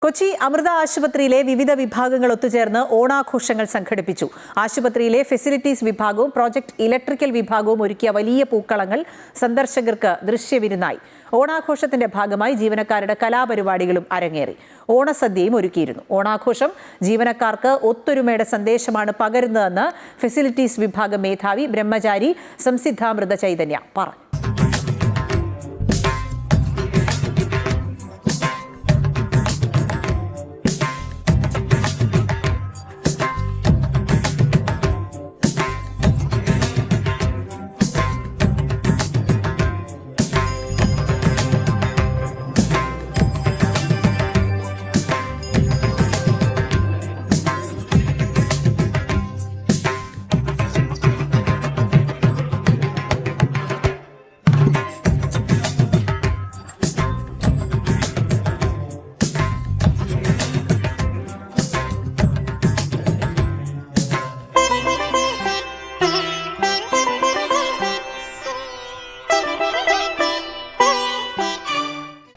കൊച്ചി അമൃത ആശുപത്രിയിലെ വിവിധ വിഭാഗങ്ങൾ ഒത്തുചേർന്ന് ഓണാഘോഷങ്ങൾ സംഘടിപ്പിച്ചു. ആശുപത്രിയിലെ ഫെസിലിറ്റീസ് വിഭാഗവും പ്രോജക്ട് ഇലക്ട്രിക്കൽ വിഭാഗവും ഒരുക്കിയ വലിയ പൂക്കളങ്ങൾ സന്ദർശകർക്ക് ദൃശ്യവിരുന്നായി. ഓണാഘോഷത്തിന്റെ ഭാഗമായി ജീവനക്കാരുടെ കലാപരിപാടികളും അരങ്ങേറി. ഓണസദ്യയും ഒരുക്കിയിരുന്നു. ഓണാഘോഷം ജീവനക്കാർക്ക് ഒത്തൊരുമയുടെ സന്ദേശമാണ് പകരുന്നതെന്ന് ഫെസിലിറ്റീസ് വിഭാഗം മേധാവി ബ്രഹ്മചാരി സംസിദ്ധാമൃത ചൈതന്യ പറഞ്ഞു.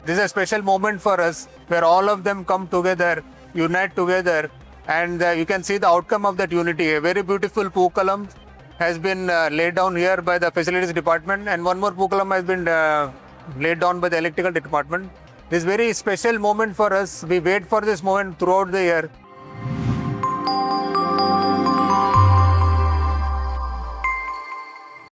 This is a special moment for us where all of them come together, unite together, and you can see the outcome of that unity. A very beautiful pookalam has been laid down here by the facilities department, and one more pookalam has been laid down by the electrical department. This is very special moment for us. We wait for this moment throughout the year.